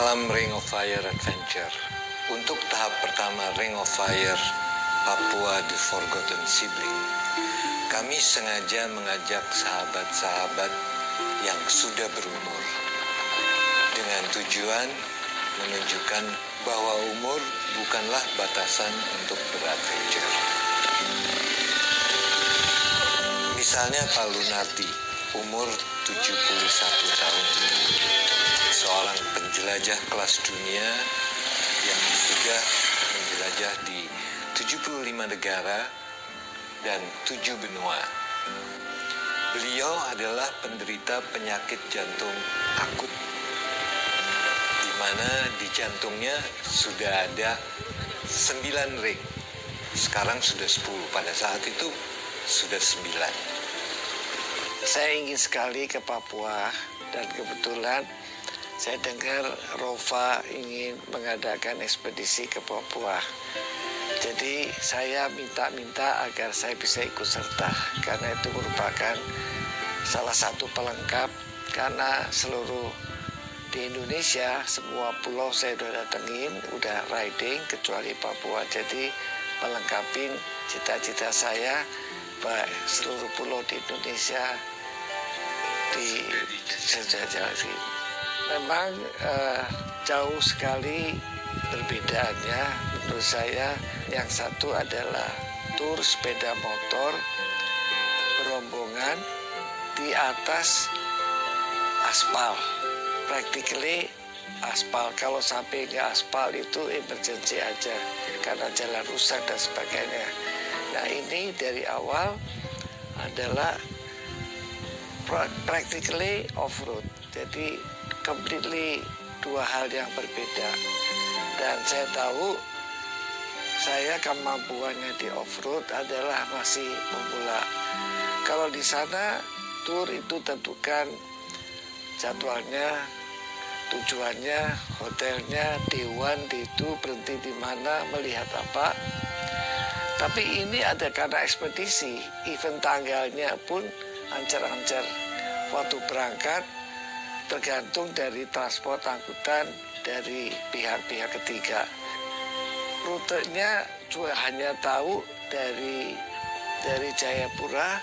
Salam Ring of Fire Adventure. Untuk tahap pertama Ring of Fire Papua The Forgotten Sibling, kami sengaja mengajak sahabat-sahabat yang sudah berumur dengan tujuan menunjukkan bahwa umur bukanlah batasan untuk beradventure. Misalnya Pak Lunardi, umur 71 tahun, seorang penjelajah kelas dunia yang sudah menjelajah di 75 negara dan 7 benua. Beliau adalah penderita penyakit jantung akut, di mana di jantungnya sudah ada 9 ring. Sekarang sudah 10, pada saat itu sudah 9. Saya ingin sekali ke Papua dan kebetulan saya dengar Rova ingin mengadakan ekspedisi ke Papua. Jadi saya minta agar saya bisa ikut serta karena itu merupakan salah satu pelengkap, karena seluruh di Indonesia semua pulau saya udah datengin, udah riding kecuali Papua. Jadi melengkapi cita-cita saya bahwa seluruh pulau di Indonesia dijelajahi. Memang jauh sekali perbedaannya menurut saya. Yang satu adalah tur sepeda motor berombongan di atas aspal, practically aspal. Kalau sampai nggak aspal itu emergency aja karena jalan rusak dan sebagainya. Nah ini dari awal adalah practically off-road, jadi completely dua hal yang berbeda. Dan saya tahu saya kemampuannya di off-road adalah masih pemula. Kalau di sana tur itu tentukan jadwalnya, tujuannya, hotelnya, dewan itu berhenti di mana, melihat apa. Tapi ini ada karena ekspedisi, event tanggalnya pun ancar-ancar. Waktu berangkat tergantung dari transport angkutan dari pihak-pihak ketiga. Rutenya juga hanya tahu dari Jayapura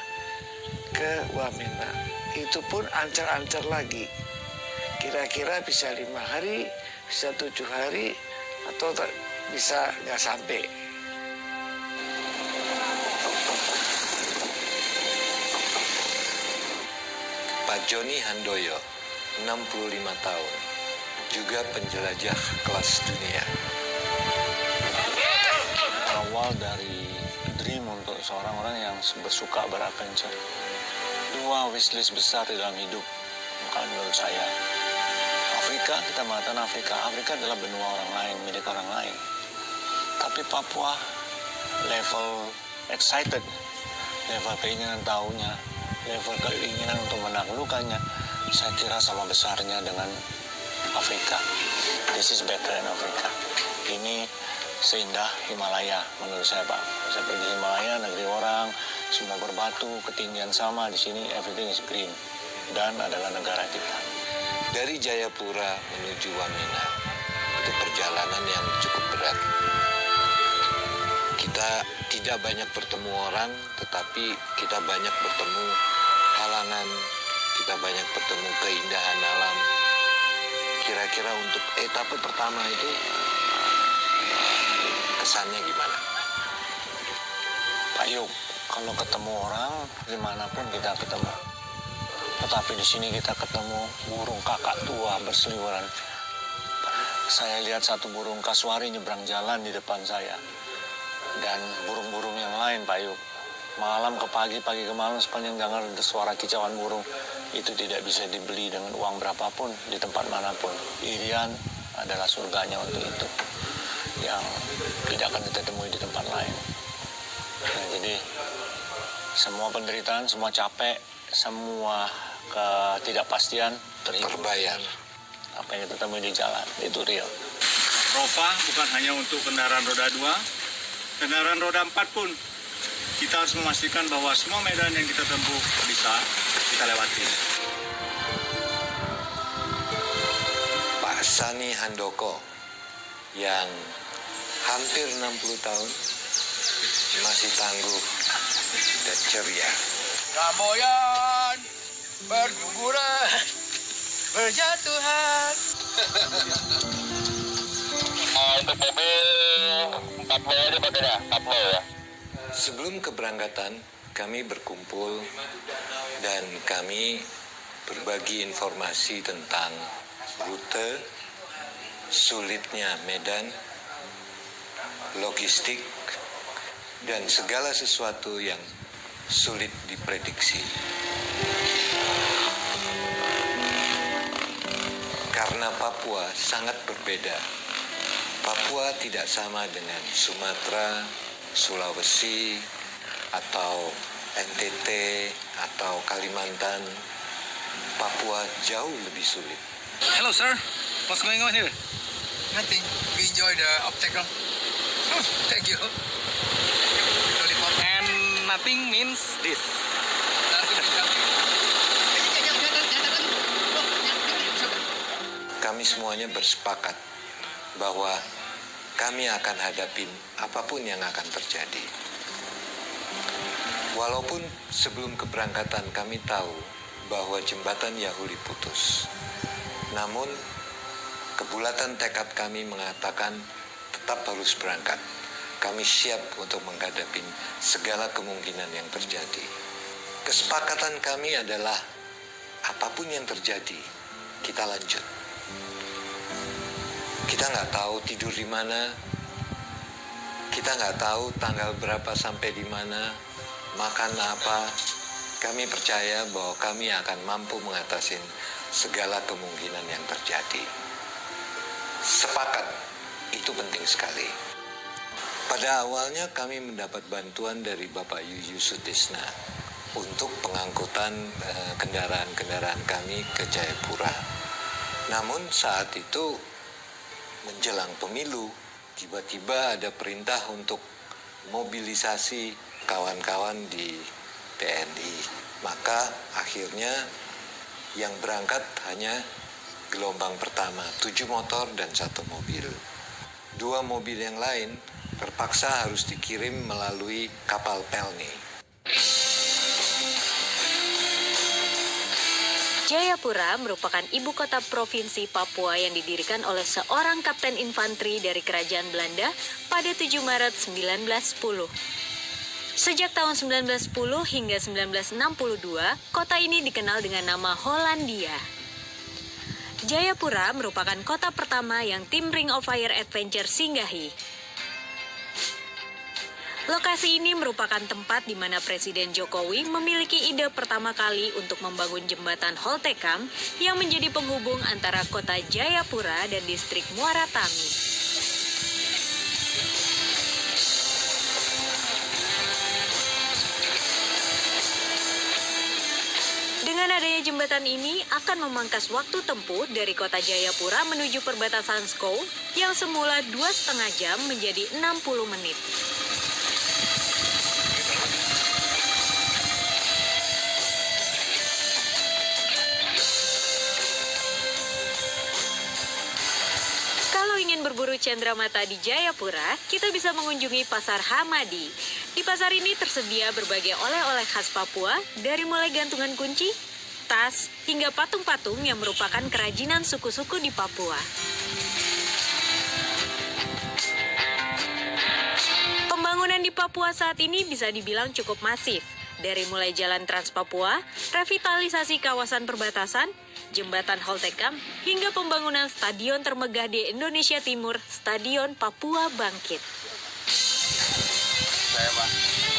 ke Wamena. Itu pun ancar-ancar lagi. Kira-kira bisa 5 hari, bisa 7 hari, atau bisa nggak sampai. Pak Joni Handoyo, 65 tahun, juga penjelajah kelas dunia. Awal dari dream untuk seorang orang yang bersuka beradventure. 2 wishlist besar di dalam hidup, kalau menurut saya. Afrika, kita mengatakan Afrika adalah benua orang lain, milik orang lain. Tapi Papua, level excited, level keinginan tahunya, level keinginan untuk menaklukkannya, saya kira sama besarnya dengan Afrika. This is better than Afrika. Ini seindah Himalaya menurut saya, Pak. Saya pergi Himalaya, negeri orang, semua berbatu, ketinggian sama. Di sini everything is green, dan adalah negara kita. Dari Jayapura menuju Wamena, itu perjalanan yang cukup berat. Kita tidak banyak bertemu orang, tetapi kita banyak bertemu halangan, kita banyak bertemu keindahan alam. Kira-kira untuk etapa pertama itu kesannya gimana? Pak Yuk, kalau ketemu orang, dimanapun kita ketemu. Tetapi di sini kita ketemu burung kakak tua berseliweran. Saya lihat satu burung kasuari nyebrang jalan di depan saya. Dan burung-burung yang lain, Pak Yuk. Malam ke pagi ke malam, sepanjang dengar suara kicauan burung. Itu tidak bisa dibeli dengan uang berapapun di tempat manapun. Irian adalah surganya untuk itu, yang tidak akan kita temui di tempat lain. Nah, jadi semua penderitaan, semua capek, semua ketidakpastian Terbayar. Apa yang kita temui di jalan itu real. Rova bukan hanya untuk kendaraan roda 2, kendaraan roda 4 pun kita harus memastikan bahwa semua medan yang kita tempuh bisa kita lewati. Sani Handoko yang hampir 60 tahun masih tangguh dan ceria. Ramboyan berguguran berjatuhan. Untuk mobil 40 ini bagaimana? 40 ya? Sebelum keberangkatan, kami berkumpul dan kami berbagi informasi tentang rute, sulitnya medan, logistik, dan segala sesuatu yang sulit diprediksi. Karena Papua sangat berbeda. Papua tidak sama dengan Sumatera, Sulawesi, atau NTT, atau Kalimantan. Papua jauh lebih sulit. Hello sir, what's going on here? Nothing. We enjoy the obstacle. Oh, thank you. Lollipop. And nothing means this. Kami semuanya bersepakat bahwa kami akan hadapin apapun yang akan terjadi. Walaupun sebelum keberangkatan kami tahu bahwa jembatan Yahuli putus. Namun, kebulatan tekad kami mengatakan tetap harus berangkat. Kami siap untuk menghadapi segala kemungkinan yang terjadi. Kesepakatan kami adalah apapun yang terjadi, kita lanjut. Kita nggak tahu tidur di mana, kita nggak tahu tanggal berapa sampai di mana, makan apa. Kami percaya bahwa kami akan mampu mengatasi segala kemungkinan yang terjadi. Sepakat, itu penting sekali. Pada awalnya kami mendapat bantuan dari Bapak Yuyu Sutisna untuk pengangkutan kendaraan-kendaraan kami ke Jayapura. Namun saat itu menjelang pemilu, tiba-tiba ada perintah untuk mobilisasi kawan-kawan di TNI. Maka akhirnya yang berangkat hanya gelombang pertama, 7 motor dan 1 mobil. 2 mobil yang lain terpaksa harus dikirim melalui kapal Pelni. Jayapura merupakan ibu kota provinsi Papua yang didirikan oleh seorang kapten infanteri dari kerajaan Belanda pada 7 Maret 1910. Sejak tahun 1910 hingga 1962, kota ini dikenal dengan nama Hollandia. Jayapura merupakan kota pertama yang tim Ring of Fire Adventure singgahi. Lokasi ini merupakan tempat di mana Presiden Jokowi memiliki ide pertama kali untuk membangun jembatan Holtekam yang menjadi penghubung antara kota Jayapura dan distrik Muara Tami. Dengan adanya jembatan ini akan memangkas waktu tempuh dari kota Jayapura menuju perbatasan Skou yang semula 2,5 jam menjadi 60 menit. Berburu cendramata di Jayapura, kita bisa mengunjungi Pasar Hamadi. Di pasar ini tersedia berbagai oleh-oleh khas Papua, dari mulai gantungan kunci, tas, hingga patung-patung yang merupakan kerajinan suku-suku di Papua. Pembangunan di Papua saat ini bisa dibilang cukup masif. Dari mulai jalan Trans Papua, revitalisasi kawasan perbatasan, jembatan Holtekam, hingga pembangunan stadion termegah di Indonesia Timur, Stadion Papua Bangkit. Saya Pak.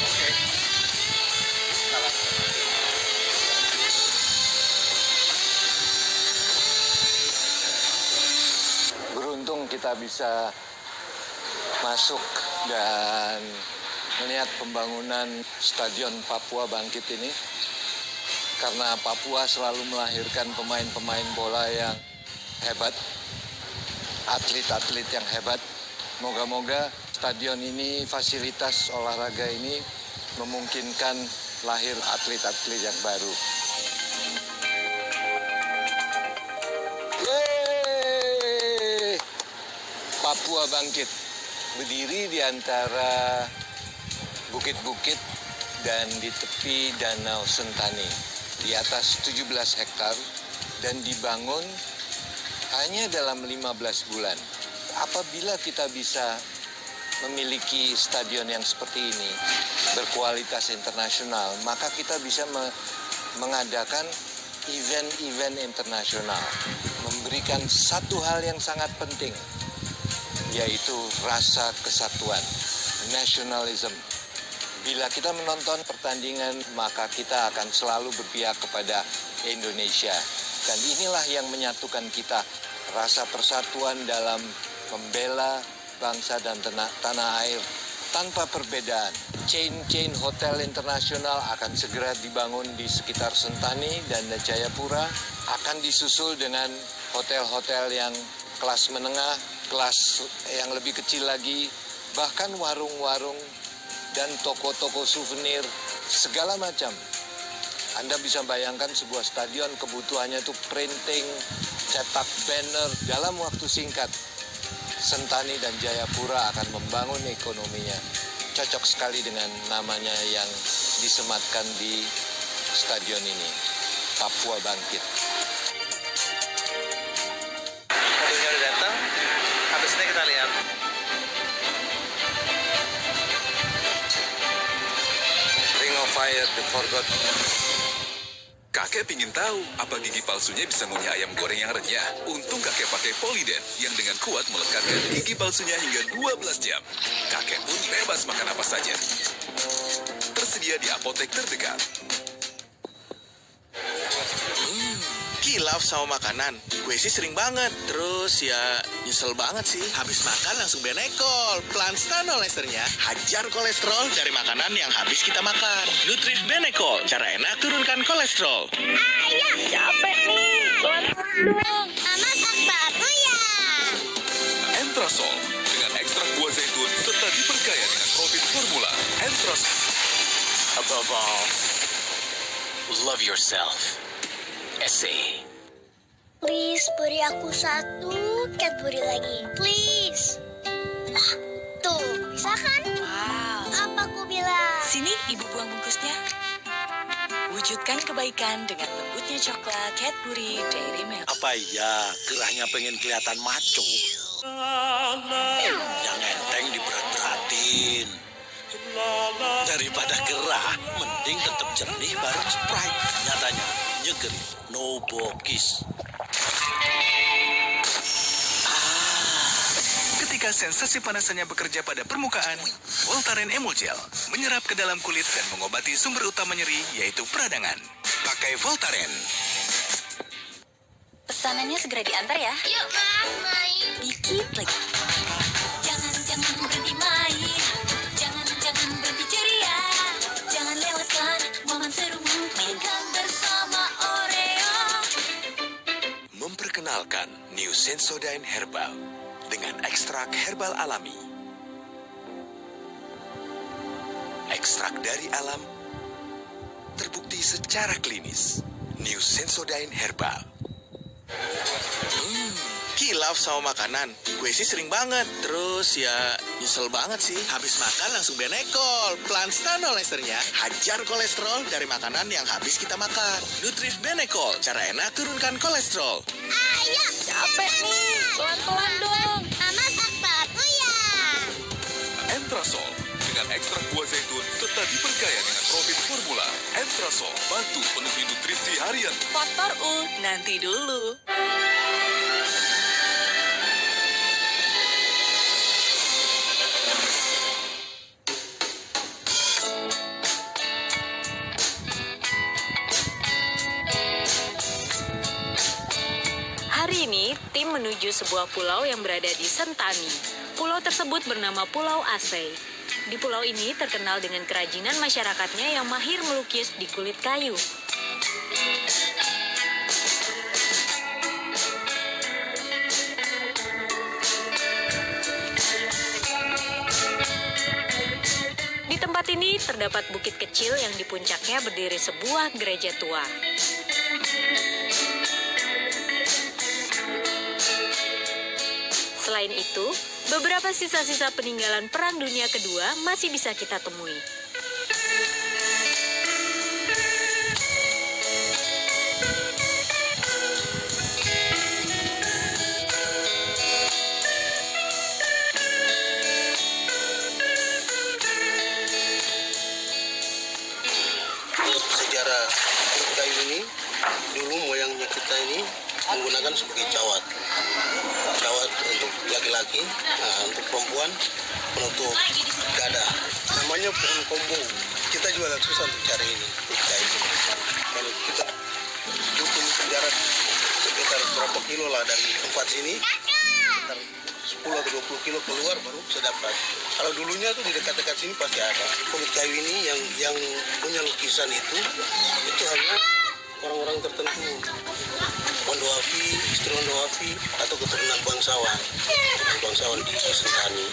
Oke. Beruntung kita bisa masuk dan melihat pembangunan Stadion Papua Bangkit ini, karena Papua selalu melahirkan pemain-pemain bola yang hebat, atlet-atlet yang hebat. Moga-moga stadion ini, fasilitas olahraga ini memungkinkan lahir atlet-atlet yang baru. Yeay! Papua bangkit, berdiri di antara bukit-bukit dan di tepi Danau Sentani, di atas 17 hektar dan dibangun hanya dalam 15 bulan. Apabila kita bisa memiliki stadion yang seperti ini, berkualitas internasional, maka kita bisa mengadakan event-event internasional, memberikan satu hal yang sangat penting, yaitu rasa kesatuan, nationalism. Bila kita menonton pertandingan, maka kita akan selalu berpihak kepada Indonesia. Dan inilah yang menyatukan kita, rasa persatuan dalam membela bangsa dan tanah air tanpa perbedaan. Chain hotel internasional akan segera dibangun di sekitar Sentani dan Jayapura, akan disusul dengan hotel-hotel yang kelas menengah, kelas yang lebih kecil lagi, bahkan warung-warung dan toko-toko souvenir, segala macam. Anda bisa bayangkan sebuah stadion kebutuhannya itu printing, cetak banner dalam waktu singkat. Sentani dan Jayapura akan membangun ekonominya. Cocok sekali dengan namanya yang disematkan di stadion ini, Papua Bangkit. Mobilnya udah datang, habis ini kita lihat. Ring of Fire, The Forgotten. Kakek pingin tahu apa gigi palsunya bisa ngunyah ayam goreng yang renyah. Untung kakek pakai Poliden yang dengan kuat melekatkan gigi palsunya hingga 12 jam. Kakek pun bebas makan apa saja. Tersedia di apotek terdekat. Kilaf sama makanan, gue sih sering banget. Terus ya nyesel banget sih. Habis makan langsung Benekol. Planstan olesternya hajar kolesterol dari makanan yang habis kita makan. Nutrif Benekol, cara enak turunkan kolesterol. Ayah, capek nih. Bantuan dong. Mama babu ya. Entrasol dengan ekstrak buah zaitun serta diperkaya dengan profit formula. Entrasol. Above all, love yourself. Essay. Please, beri aku satu Cadbury lagi. Please. Ah, tuh, bisa kan? Wow. Apa aku bilang? Sini ibu buang bungkusnya. Wujudkan kebaikan dengan lembutnya coklat Cadbury Dairy Milk. Apa iya gerahnya pengen kelihatan maco? Yang enteng diberat-beratin. Daripada gerah, mending tetap jernih bareng Sprite. Nyatanya, nyeger, no bokis. Ketika sensasi panasannya bekerja pada permukaan, Voltaren Emulgel menyerap ke dalam kulit dan mengobati sumber utama nyeri, yaitu peradangan. Pakai Voltaren. Pesanannya segera diantar ya. Yuk, Mas, main. Dikit lagi. Jangan berhenti main. Jangan berhenti ceria. Jangan lewatkan momen serumu. Mainkan bersama Oreo. Memperkenalkan New Sensodyne Herbal dengan ekstrak herbal alami. Ekstrak dari alam terbukti secara klinis. New Sensodyne Herbal. Kilaf sama makanan, gue sih sering banget. Terus ya nyesel banget sih. Habis makan langsung Benekol. Planstan olesternya hajar kolesterol dari makanan yang habis kita makan. Nutrif Benekol, cara enak turunkan kolesterol. Ayah, Capek nih. Pelan-pelan dong. Mama babu ya. Entrasol dengan ekstrak buah zaitun serta diperkaya dengan profit formula. Entrasol bantu penuhi nutrisi harian. Faktor U, nanti dulu. Hari ini, tim menuju sebuah pulau yang berada di Sentani. Pulau tersebut bernama Pulau Aceh. Di pulau ini terkenal dengan kerajinan masyarakatnya yang mahir melukis di kulit kayu. Di tempat ini terdapat bukit kecil yang di puncaknya berdiri sebuah gereja tua. Selain itu, Beberapa sisa-sisa peninggalan Perang Dunia Kedua masih bisa kita temui. Sejarah kulit kayu ini, dulu moyangnya kita ini menggunakan sebagai cawat. Cawat untuk laki-laki, untuk perempuan penutup dada. Namanya pohon kombo. Kita juga agak susah untuk cari ini kulit kayu. Kalau kita butuh jarak sekitar berapa kilo lah dari tempat sini, sekitar 10 atau 20 kilo keluar baru bisa dapat. Kalau dulunya tuh di dekat-dekat sini pasti ada. Kulit kayu ini yang punya lukisan itu hanya orang-orang tertentu. Wandoafi, istri Wandoafi, atau keturunan bangsawan. Keturunan bangsawan di Sentani.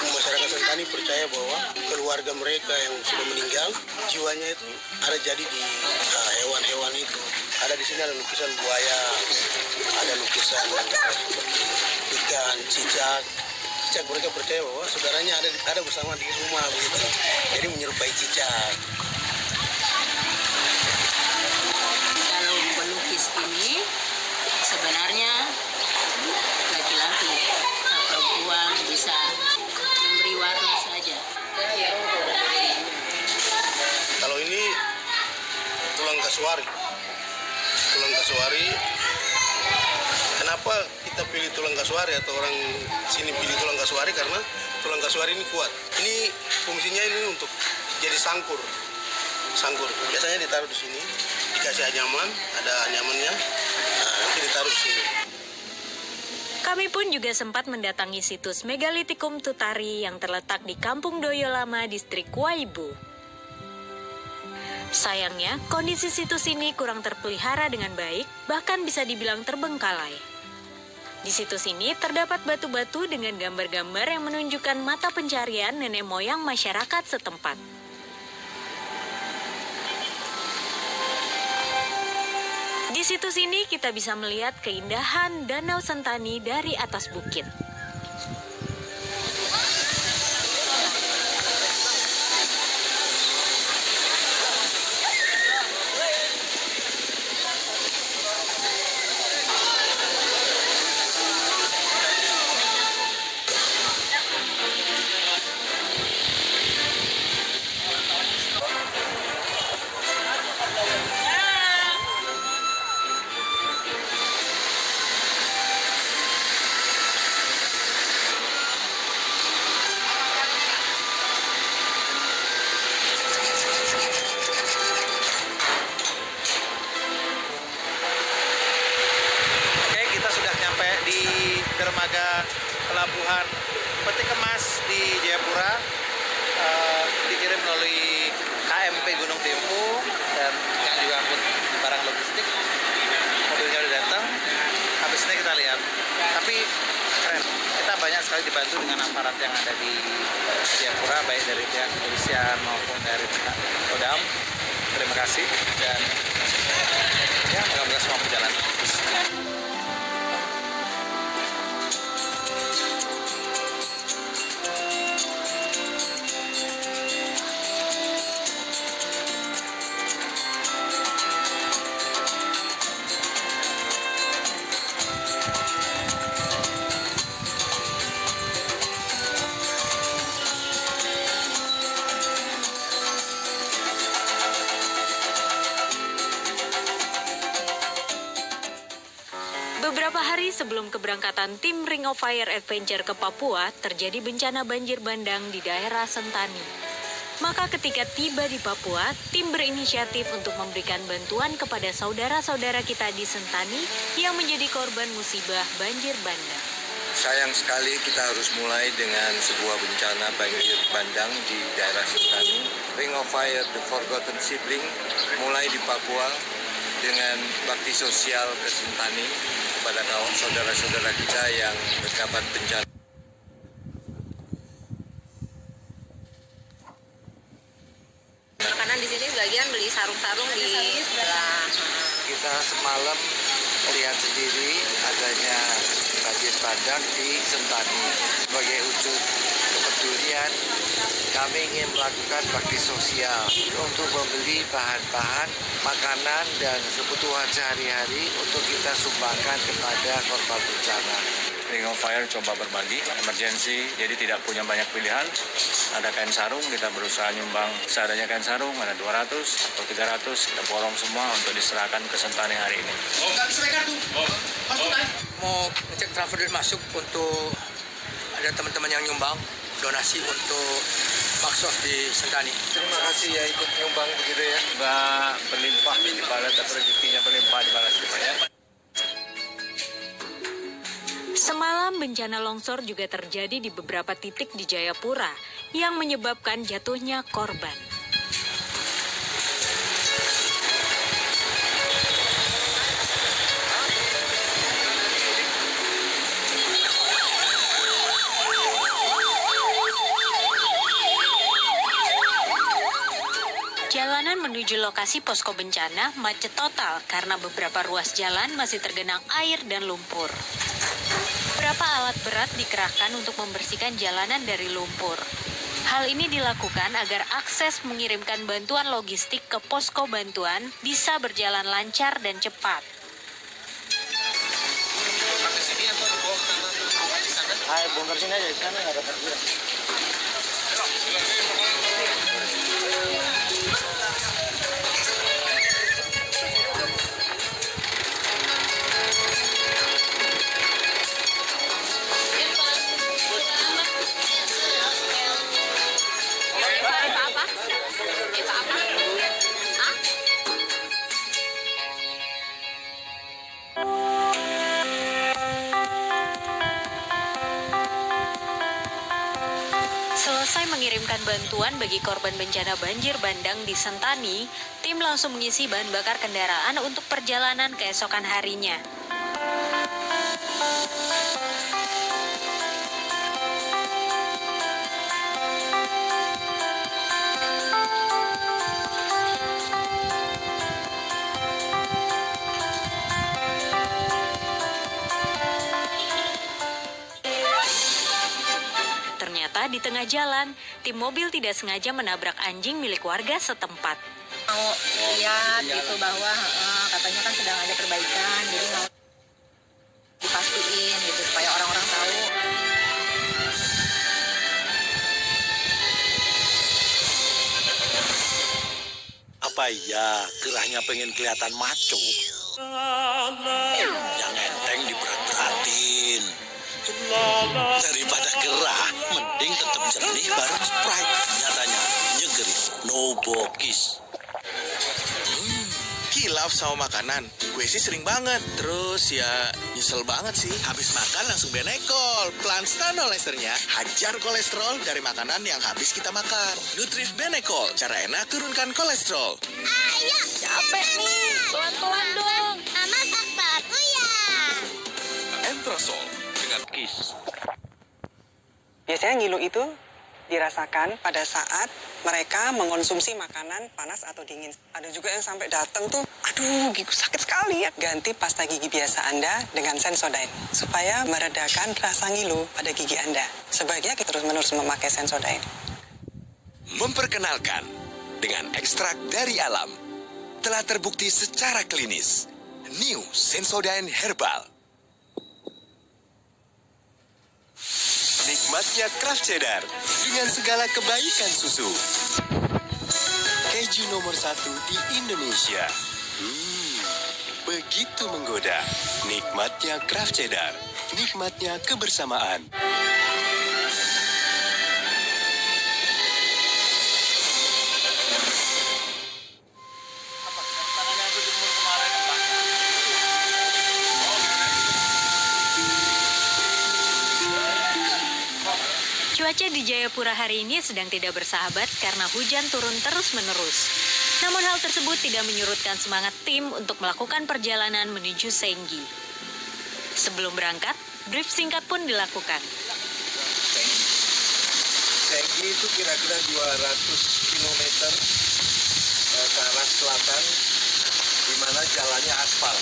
Masyarakat Sentani percaya bahwa keluarga mereka yang sudah meninggal, jiwanya itu ada jadi di hewan-hewan itu. Ada di sini ada lukisan buaya, ada lukisan ikan, cicak. Cicak mereka percaya bahwa saudaranya ada bersama di rumah begitu. Jadi menyerupai cicak. Kalau melukis ini sebenarnya laki-laki, perempuan bisa memberi warna saja. Kalau ini tulang kasuari. Tulang kasuari. Kenapa kita pilih tulang kasuari atau orang sini pilih tulang kasuari? Karena tulang kasuari ini kuat. Ini fungsinya ini untuk jadi sangkur. Sangkur. Biasanya ditaruh di sini, dikasih anyaman, ada anyamannya. Nah, nanti ditaruh di sini. Kami pun juga sempat mendatangi situs Megalitikum Tutari yang terletak di Kampung Doyo Lama, distrik Waibu. Sayangnya, kondisi situs ini kurang terpelihara dengan baik, bahkan bisa dibilang terbengkalai. Di situs ini terdapat batu-batu dengan gambar-gambar yang menunjukkan mata pencarian nenek moyang masyarakat setempat. Di situs ini kita bisa melihat keindahan Danau Sentani dari atas bukit. dermaga pelabuhan peti kemas di Jayapura, dikirim melalui KMP Gunung Dempo dan yang juga angkut barang logistik. Mobilnya udah datang, habis ini kita lihat. Tapi keren, kita banyak sekali dibantu dengan aparat yang ada di Jayapura, baik dari pihak kepolisian maupun dari pihak Kodam. Terima kasih dan ya moga-moga semua berjalan. Beberapa hari sebelum keberangkatan tim Ring of Fire Adventure ke Papua, terjadi bencana banjir bandang di daerah Sentani. Maka ketika tiba di Papua, tim berinisiatif untuk memberikan bantuan kepada saudara-saudara kita di Sentani yang menjadi korban musibah banjir bandang. Sayang sekali kita harus mulai dengan sebuah bencana banjir bandang di daerah Sentani. Ring of Fire The Forgotten Sibling mulai di Papua dengan bakti sosial ke Sentani kepada kawan saudara-saudara kita yang terdapat bencana. Makanan di sini sebagian beli sarung-sarung di sebelah. Kita semalam lihat sendiri adanya banjir bandang di Sentani. Sebagai wujud kepedulian, kami ingin melakukan bakti sosial untuk membeli bahan-bahan makanan dan kebutuhan sehari-hari untuk kita sumbangkan kepada korban bencana. Ring of Fire coba berbagi, emergency, jadi tidak punya banyak pilihan. Ada kain sarung, kita berusaha nyumbang seadanya kain sarung, ada 200 atau 300, kita borong semua untuk diserahkan ke Sentani hari ini. Mau ngecek transfer duit masuk untuk ada teman-teman yang nyumbang donasi untuk baksos di Sentani. Terima kasih ya ikut nyumbang begitu ya. Mbak berlimpah dibalas, dan rezekinya berlimpah dibalas. Ya. Semalam bencana longsor juga terjadi di beberapa titik di Jayapura yang menyebabkan jatuhnya korban. Jalanan menuju lokasi posko bencana macet total karena beberapa ruas jalan masih tergenang air dan lumpur. Beberapa alat berat dikerahkan untuk membersihkan jalanan dari lumpur. Hal ini dilakukan agar akses mengirimkan bantuan logistik ke posko bantuan bisa berjalan lancar dan cepat. Bongkar sini aja, di sana nggak ada parkiran. Selesai mengirimkan bantuan bagi korban bencana banjir bandang di Sentani, tim langsung mengisi bahan bakar kendaraan untuk perjalanan keesokan harinya. Ternyata di tengah jalan, tim mobil tidak sengaja menabrak anjing milik warga setempat. Mau lihat gitu bahwa katanya kan sedang ada perbaikan, jadi mau dipastiin gitu supaya orang-orang tahu. Apa iya gerahnya pengen kelihatan maco? Yang enteng diberat-beratin. Daripada gerah, mending tetap jernih bareng Sprite. Nyatanya nyegerin, no bokis. Kilaf sama makanan, gue sih sering banget. Terus ya nyesel banget sih. Habis makan langsung benekol. Pelan stanolesternya hajar kolesterol dari makanan yang habis kita makan. Nutrif Benekol, cara enak turunkan kolesterol. Ayo, Capek nih, pelan-pelan dong. Mama sakit. Uya. Entrasol dengan KIS. Biasanya ngilu itu dirasakan pada saat mereka mengonsumsi makanan panas atau dingin. Ada juga yang sampai datang tuh, aduh gigi sakit sekali ya. Ganti pasta gigi biasa Anda dengan Sensodyne supaya meredakan rasa ngilu pada gigi Anda. Sebaiknya kita terus-menerus memakai Sensodyne. Memperkenalkan dengan ekstrak dari alam. Telah terbukti secara klinis. New Sensodyne Herbal. Nikmatnya Kraft Cheddar dengan segala kebaikan susu. Keju nomor 1 di Indonesia. Begitu menggoda. Nikmatnya Kraft Cheddar. Nikmatnya kebersamaan. Cuaca di Jayapura hari ini sedang tidak bersahabat karena hujan turun terus-menerus. Namun hal tersebut tidak menyurutkan semangat tim untuk melakukan perjalanan menuju Senggi. Sebelum berangkat, brief singkat pun dilakukan. Senggi itu kira-kira 200 km ke arah selatan, di mana jalannya aspal.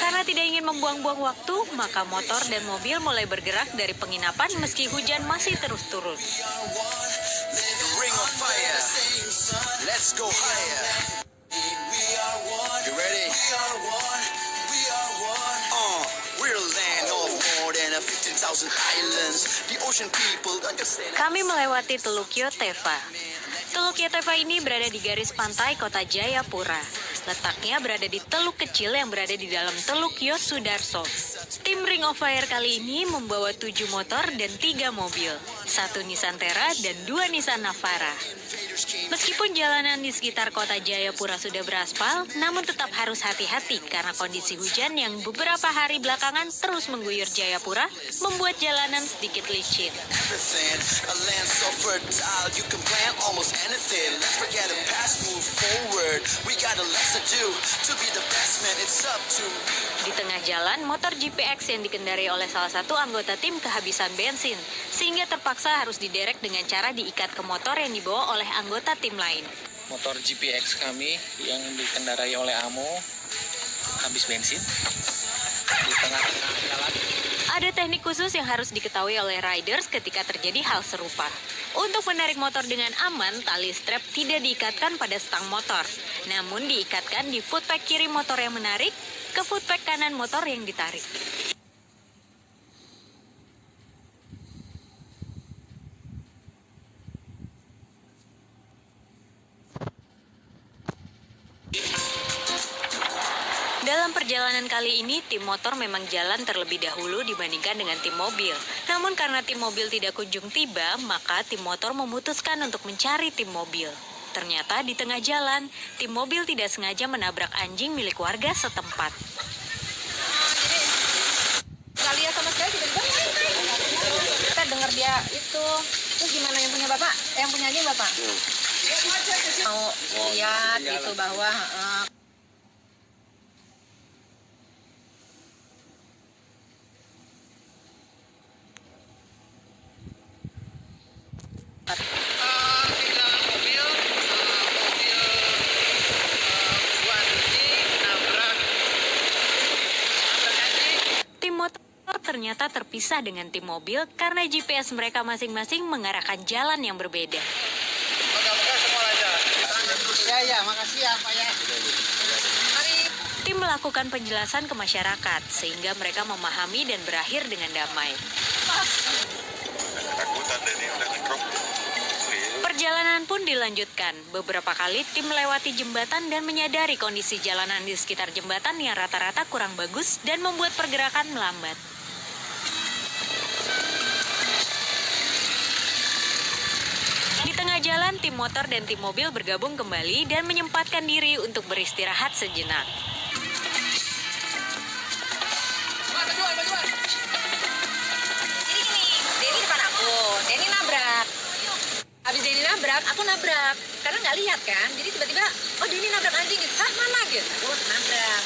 Karena tidak ingin membuang-buang waktu, maka motor dan mobil mulai bergerak dari penginapan meski hujan masih terus turun. Ring of fire. Let's go higher. You ready? We're a land of more than 15,000 islands. The ocean people understand. Kami melewati Teluk Yoteva. Teluk Yoteva ini berada di garis pantai kota Jayapura. Letaknya berada di teluk kecil yang berada di dalam Teluk Yosudarso. Tim Ring of Fire kali ini membawa 7 motor dan 3 mobil, 1 Nissan Terra dan 2 Nissan Navara. Meskipun jalanan di sekitar kota Jayapura sudah beraspal, namun tetap harus hati-hati karena kondisi hujan yang beberapa hari belakangan terus mengguyur Jayapura membuat jalanan sedikit licin. A land so fertile, you can plant almost anything. Let's forget the past, move forward. We got a lesson to be the best man. It's up to me. Di tengah jalan, motor GPX yang dikendarai oleh salah satu anggota tim kehabisan bensin, sehingga terpaksa harus diderek dengan cara diikat ke motor yang dibawa oleh anggota tim lain. Motor GPX kami yang dikendarai oleh Amo habis bensin di tengah-tengah jalan. Ada teknik khusus yang harus diketahui oleh riders ketika terjadi hal serupa. Untuk menarik motor dengan aman, tali strap tidak diikatkan pada stang motor, namun diikatkan di footpack kiri motor yang menarik ke footpack kanan motor yang ditarik. Dalam perjalanan kali ini, tim motor memang jalan terlebih dahulu dibandingkan dengan tim mobil. Namun karena tim mobil tidak kunjung tiba, maka tim motor memutuskan untuk mencari tim mobil. Ternyata di tengah jalan, tim mobil tidak sengaja menabrak anjing milik warga setempat. Nggak lihat sama sekali, tiba-tiba kita dengar dia itu. Terus gimana yang punya bapak? Yang punya anjing bapak? Mau lihat gitu bahwa Tim motor ternyata terpisah dengan tim mobil karena GPS mereka masing-masing mengarahkan jalan yang berbeda. Moga-moga semua lancar. Ya, makasih ya Pak ya. Tim melakukan penjelasan ke masyarakat sehingga mereka memahami dan berakhir dengan damai. Perjalanan pun dilanjutkan. Beberapa kali tim melewati jembatan dan menyadari kondisi jalanan di sekitar jembatan yang rata-rata kurang bagus dan membuat pergerakan melambat. Di tengah jalan, tim motor dan tim mobil bergabung kembali dan menyempatkan diri untuk beristirahat sejenak. Denny depan aku, Denny nabrak. Habis Denny nabrak, aku nabrak. Karena nggak lihat kan, jadi tiba-tiba, oh Denny nabrak anjing gitu. Hah, mana gitu? Aku nabrak.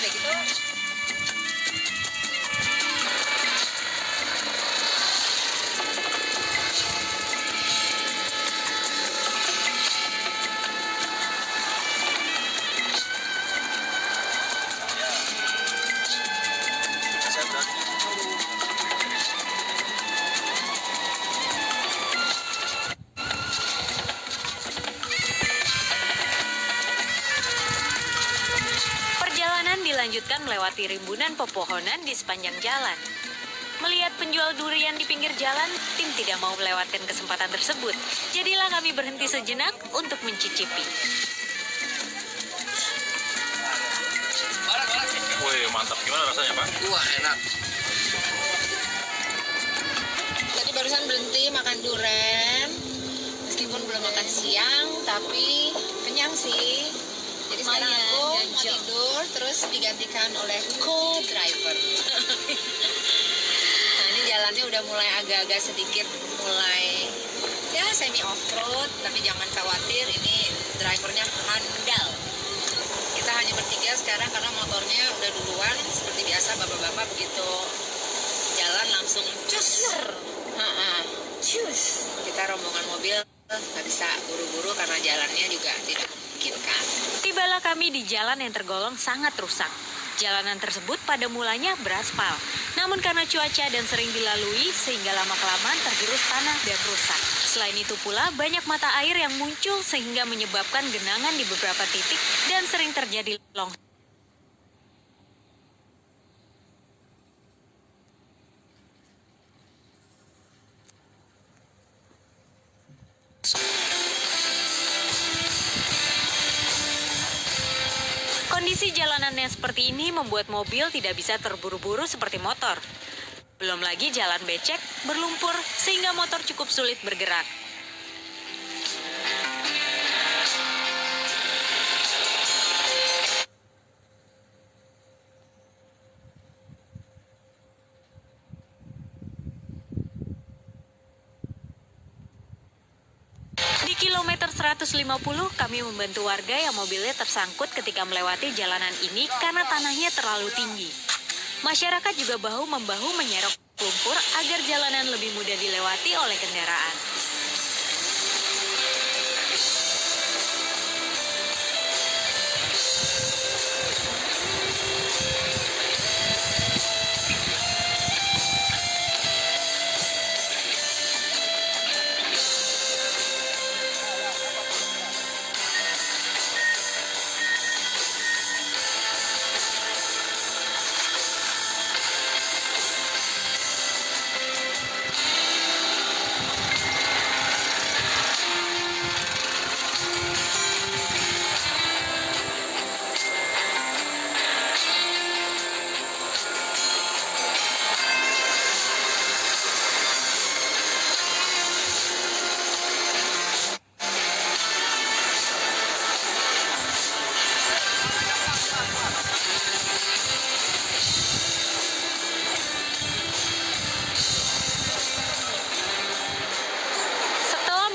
Udah gitu. Dilanjutkan melewati rimbunan pepohonan di sepanjang jalan. Melihat penjual durian di pinggir jalan, tim tidak mau melewatkan kesempatan tersebut. Jadilah kami berhenti sejenak untuk mencicipi. Wih, mantap. Gimana rasanya, Pak? Wah, enak. Tadi barusan berhenti makan durian. Meskipun belum makan siang, tapi kenyang sih. Jadi sekarang aku mau tidur, terus digantikan oleh co-driver. Nah, ini jalannya udah mulai agak-agak sedikit mulai ya semi off-road, tapi jangan khawatir, ini drivernya handal. Kita hanya bertiga sekarang karena motornya udah duluan, seperti biasa bapak-bapak begitu jalan langsung cus. Cus. Kita rombongan mobil nggak bisa buru-buru karena jalannya juga tidak memungkinkan. Tibalah kami di jalan yang tergolong sangat rusak. Jalanan tersebut pada mulanya beraspal, namun karena cuaca dan sering dilalui sehingga lama-kelamaan tergerus tanah dan rusak. Selain itu pula banyak mata air yang muncul sehingga menyebabkan genangan di beberapa titik dan sering terjadi longsor. Kondisi jalanan yang seperti ini membuat mobil tidak bisa terburu-buru seperti motor. Belum lagi jalan becek, berlumpur, sehingga motor cukup sulit bergerak. Di kilometer 150, kami membantu warga yang mobilnya tersangkut ketika melewati jalanan ini karena tanahnya terlalu tinggi. Masyarakat juga bahu-membahu menyerok lumpur agar jalanan lebih mudah dilewati oleh kendaraan.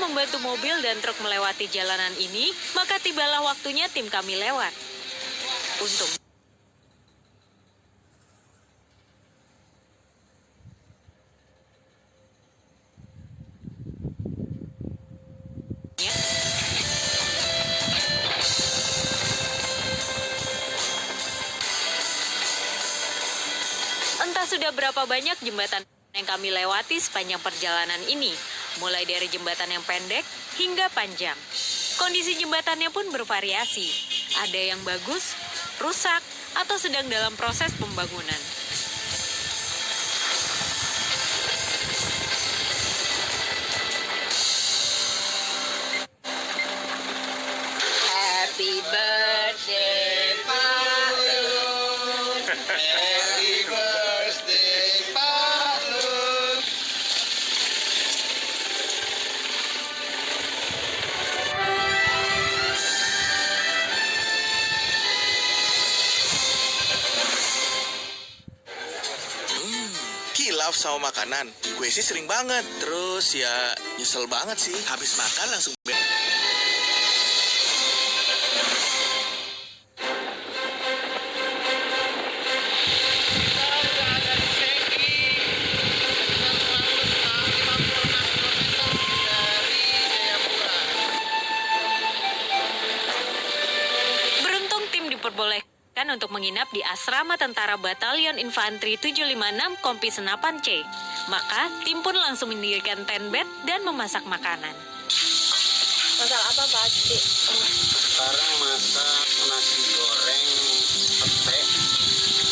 Membantu mobil dan truk melewati jalanan ini, maka tibalah waktunya tim kami lewat. Untung. Entah sudah berapa banyak jembatan yang kami lewati sepanjang perjalanan ini, mulai dari jembatan yang pendek hingga panjang. Kondisi jembatannya pun bervariasi, ada yang bagus, rusak, atau sedang dalam proses pembangunan. Happy birthday, Pak Lun. Happy birthday, Pak Lun. Kilaf sama makanan, gue sih sering banget. Terus ya nyesel banget sih, habis makan langsung Beruntung tim diperbolehkan untuk menginap di asrama tentara Batalion Infanteri 756 Kompi Senapan C. Maka tim pun langsung mendirikan tent bed dan memasak makanan. Masak apa, Pak Adi? Sekarang masak nasi goreng pete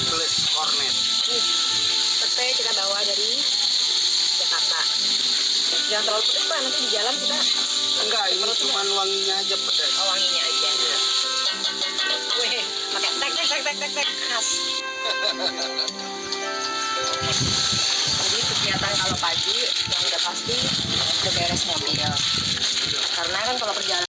plus kornet. Pete kita bawa dari Jakarta. Jangan terlalu pedes, Pak, nanti di jalan kita. Enggak, ini cuma wanginya aja pedas. Oh, wanginya aja. Iya. Wih, pakai tek khas. Jadi kegiatan kalau pagi yang udah pasti udah beres mobil. Karena kan kalau perjalanan